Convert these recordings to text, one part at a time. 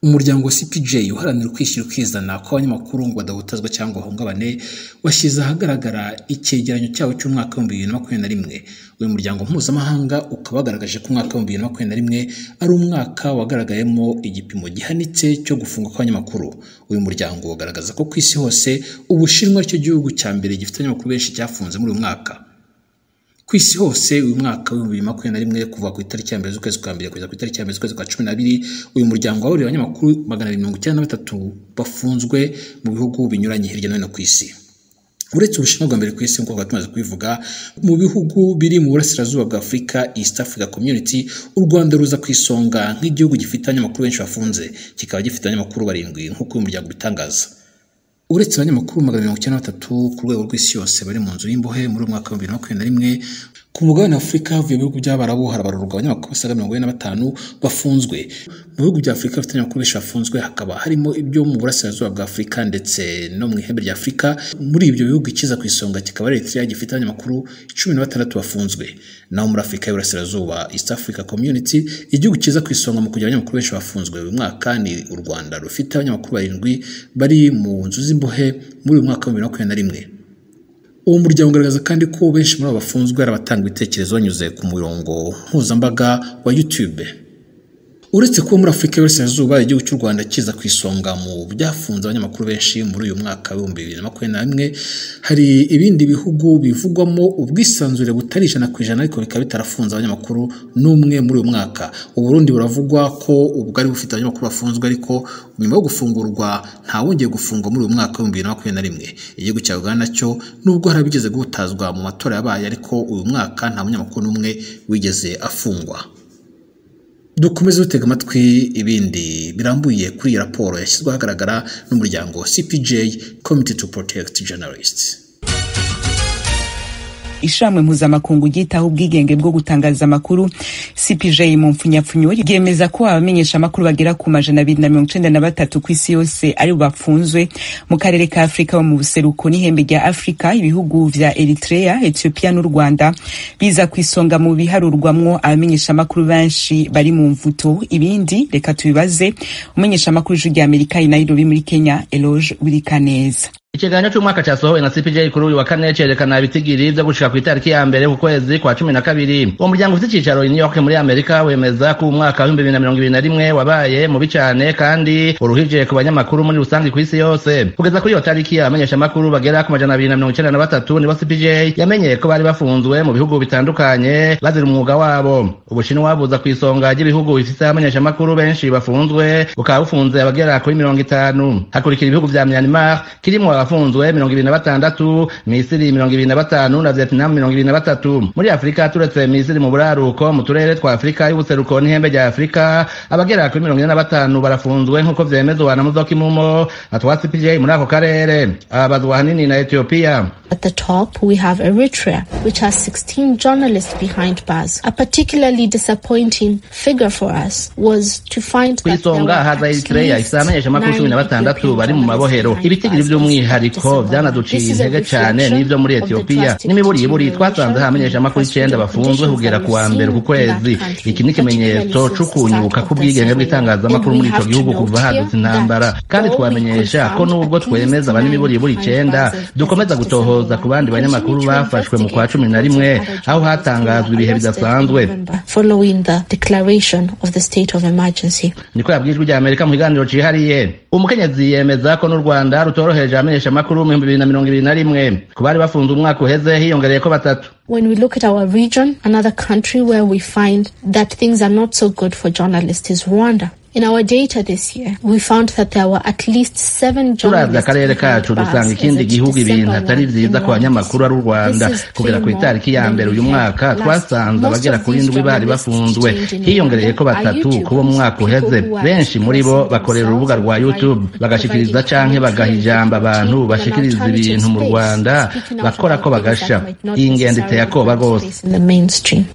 Umuryango CPJ uharanira kwishyira ukizana kw'abanyamakuru ngo badahutazwa cyangwa bahungabane washyize ahagaragara icyegeranyo cyawo cy'umwaka wa 2021. Uyu muryango mpuzamahanga ukaba wagaragaje ko umwaka wa 2021 ari umwaka wagaragayemo igipimo gihanitse cyo gufunga kw'abanyamakuru. Uyu muryango ugaragaza ko ku isi hose Ubushinwa aricyo gihugu cya mbere gifite abanyamakuru benshi cyafunze muri uyu mwaka. Ku isi hose uyu mwaka wa 2021 kuva ku itariki ya mbere z'ukwezi kwa mbere kugeza ku itariki ya mbere z'ukwezi kwa 12 uyu muryango waburiye abanyamakuru 293 bafunzwe mu bihugu binyuranye hirya no hino ku isi. Uretse Ubushinwa bwa mbere ku isi nk'uko tumaze kubivuga, mu bihugu biri mu burasirazuba bwa Afurika, East Africa Community, u Rwanda ruza ku isonga nk'igihugu gifite abanyamakuru benshi bafunze, kikaba gifite abanyamakuru 7 nk'uko uyu muryango bitangaza. Uretse abanyamakuru 293 ku rwego rw'isi yose bari mu nzu y'imbohe muri umwaka wa 2021, ku mugabane wa Afurika havuye ibihugu by'Abarabu harabarurwa abanyamakuru basaga 45 bafunzwe. Mu bihugu bya Afurika bifite abanyamakuru benshi bafunzwe hakaba harimo ibyo mu burasirazuba bwa Afurika ndetse no mu ihembe rya Afurika. Muri ibyo bihugu ikiza ku isonga kikaba ari Eritrea gifite abanyamakuru 16 bafunzwe. Naho muri Afurika y'Iburasirazuba, East Africa Community, igihugu kiza ku isonga mu kugira abanyamakuru benshi bafunzwe uyu mwaka ni u Rwanda rufite abanyamakuru 7 bari mu nzu z'imbohe muri uyu mwaka wa 2021. Uwo muryango ugaragaza kandi ko benshi muri abo bafunzwe ari abatanga ibitekerezo banyuze ku murongo mpuzambaga wa YouTube. Uretse kuba muri Afurika y'Iburasirazuba igihugu cy'u Rwanda kiza ku isonga mu byafunze abanyamakuru benshi muri uyu mwaka wa 2021, hari ibindi bihugu bivugwamo ubwisanzure butari 100% ariko bikaba bitarafunze abanyamakuru n'umwe muri uyu mwaka. U Burundi buravugwa ko ubwo ari bufite abanyamakuru bafunzwe ariko nyuma yo gufungurwa nta wongeye gufungwa muri uyu mwaka wa 2021. Igihugu cya Uganda cyo nubwo harabigeze gutazwa mu matora yabaye ariko uyu mwaka nta munyamakuru n'umwe wigeze afungwa. Dukomeze dutega amatwi ibindi birambuye kuri iyi raporo yashyizwe ahagaragara n'umuryango CPJ, Committee to Protect Journalists. Ishamwe mpuzamakungu ryitaho ubwigenge bwo gutangaza amakuru CPJ mu mpfunyapfunyo ryemeza ko abamenyesha amakuru bagera ku 293 ku isi yose ari bafunzwe mu karere ka Afrika mu buseruko n'ihembe rya Afrika. Ibihugu vya Eritrea, Ethiopia n'u Rwanda biza ku isonga mu biharurwamwo abamenyesha amakuru benshi bari mu mvuto. Ibindi reka tubibaze umenyesha amakuru y'Ijwi Amerika i Nairobi muri Kenya, Eloge Wirikaneza. Ikiganiro cy'umwaka cyasohowe na CPJ kuri uyu wa kane cyerekana ibitigiri byo gushika ku itariki ya mbere ku kwezi kwa 12. Uwo muryango ufite icyicaro i New York muri Amerika wemeza ko umwaka wa 2021 wabaye mubi cyane kandi uruhije ku banyamakuru muri rusange ku isi yose. Kugeza kuri iyo tariki abamenyesha amakuru bagera ku 293 nibo CPJ yamenye ko bari bafunzwe mu bihugu bitandukanye bazira umwuga wabo. Ubushinwa buza ku isonga ry'ibihugu bifite abamenyesha amakuru benshi bafunzwe, bukaba bufunze abagera kuri 50. Hakurikira ibihugu vya Myanmar kirimo afunzwe 26, Misiri 25 na Vietnam 23. Muri Afrika turetse Misiri mu buraruko mu turere twa Afrika y'ubuseruko n'ihembe rya Afrika abagera kuri 45 barafunzwe nk'uko vyemezwa na Muzoki Mumo atwa CPJ muri ako karere. Abazwa hanini na Ethiopia. At the top we have Eritrea, which has 16 journalists behind bars. A particularly disappointing figure for us was to find that Kwisonga haza Eritrea isamenyesha amakuru 16 bari mu mabohero. Ibitigiri by'umwihariko byanaduciye intege cyane n'ibyo muri Ethiopia. N'imiburi twasanze hamenyesha amakuru 9 bafunzwe kugera ku wa mbere ku kwezi. Iki ni kimenyetso cy'ukunyuka k'ubwigenge bw'itangazamakuru muri ico gihugu kuva hadutse intambara. Kandi twamenyesha ko nubwo twemeza abanimiburi 9 dukomeza gutohoza ku bandi banyamakuru bafashwe mu kwa 11 aho hatangazwe ibihe bidasanzwe following the declaration of the state of emergency. Niko yabwijwe rya Amerika mu kiganiro cihariye. Umukenyezi yemeza ko n'u Rwanda rutoroheje amenyesha amakuru mu 2021 ku bari bafunze umwaka uheze hiyongereye ko 3. When we look at our region, another country where we find that things are not so good for journalists is Rwanda. In our data this year, we found that there were at least 7 journalists. Akarere kacu dusanga ikindi gihugu ibintu atari vyiza ku banyamakuru ari u Rwanda. Kugera ku itariki ya mbere uyu mwaka twasanze abagera kuri 7 bari bafunzwe, hiyongereye ko 3 kubo mu mwaka uheze. Benshi muri bo bakorera urubuga rwa YouTube bagashikiriza canke bagahijamba abantu bashikiriza ibintu mu Rwanda bakora ko bagasha. Iyi ngendo iteye akoba gose.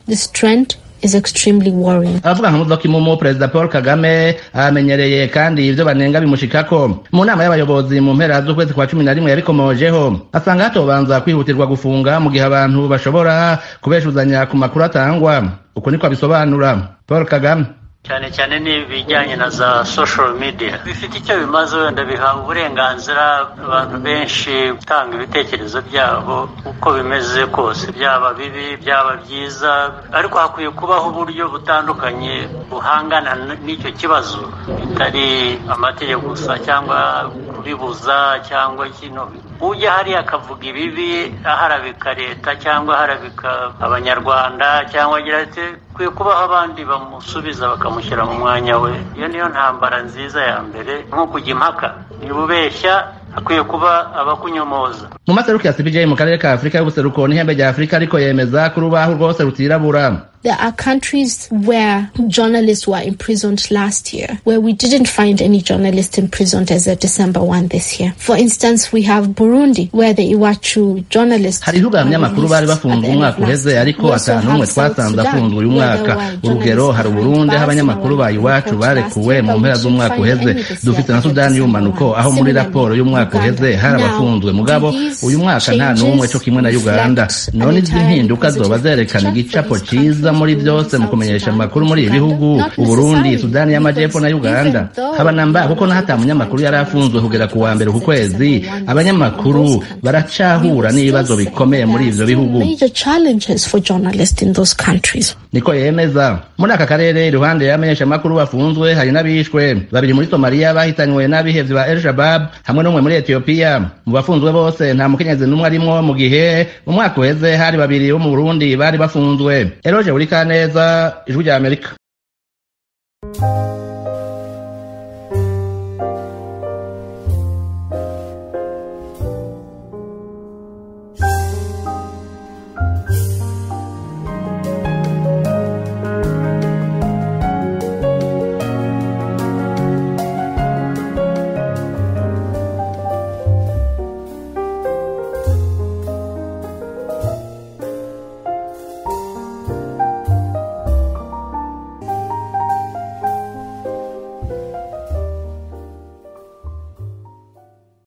This trend is extremely worrying. Avuga nka Muzoki Mumo, Perezida Paul Kagame amenyereye kandi ivyo banenga bimushikako. Mu nama y'abayobozi mu mpera z'ukwezi kwa 11 yabikomojeho, asanga hatobanza kwihutirwa gufunga mu gihe abantu bashobora kubeshuzanya ku makuru atangwa. Uko niko abisobanura Paul Kagame. cyane cyane n'ibijyanye na za social media bifite icyo bimaze, wenda biha uburenganzira abantu benshi gutanga ibitekerezo byabo uko bimeze kose, byaba bibi byaba byiza, ariko hakwiye kubaho uburyo butandukanye buhangana n'icyo kibazo, bitari amategeko gusa cyangwa kubibuza cyangwa kino. Ujya hariya akavuga ibibi aharabika leta cyangwa aharabika abanyarwanda cyangwa agira ati kwiye kubaho abandi bamusubiza bakamushyira mu mwanya we. Iyo niyo ntambara nziza ya mbere, nko kujya impaka. Niba ubeshya hakwiye kuba abakunyomoza. Mu maseruko ya CPJ mu karere ka Afrika y'ubuseruko n'ihembe rya Afrika ariko yemeza ko urubaho rwose rutirabura. There are countries where journalists were imprisoned last year, where we didn't find any journalists imprisoned as of December 1 this year. For instance, we have Burundi, where the Iwachu journalists... Hari ibihugu abanyamakuru bari bafunzwe umwaka uheze, ariko atanu umwe twasanze afunzwe uyu mwaka. Urugero, hari Burundi aho abanyamakuru ba Iwacu barekuwe mu mpera z'umwaka uheze. Dufite na Sudani y'umanuko aho muri raporo y'umwaka uheze hari abafunzwe. Mugabo uyu mwaka nta n'umwe cyo kimwe na Uganda. None izi mpinduka zoba zerekana igicapo cyiza muri byose mu kumenyesha amakuru muri ibi bihugu, Burundi, Sudani y'Amajepfo na Uganda. Habanamba kuko hata munyamakuru yari afunzwe kugera ku wa mbere ku kwezi. Abanyamakuru baracahura n'ibibazo bikomeye muri ivyo bihugu. Major challenges for journalists in those countries. Niko yemeza. Muri aka karere iruhande y'abamenyesha amakuru bafunzwe hari n'abishwe. Babiri muri Somalia bahitanywe n'abihevyi ba El Shabab hamwe n'umwe muri Ethiopia. Mu bafunzwe bose nta mukenyezi n'umwe arimwo, mu gihe mu mwaka uheze hari babiri bo mu Burundi bari bafunzwe. Eloge Burikaneza, Ijwi rya Amerika.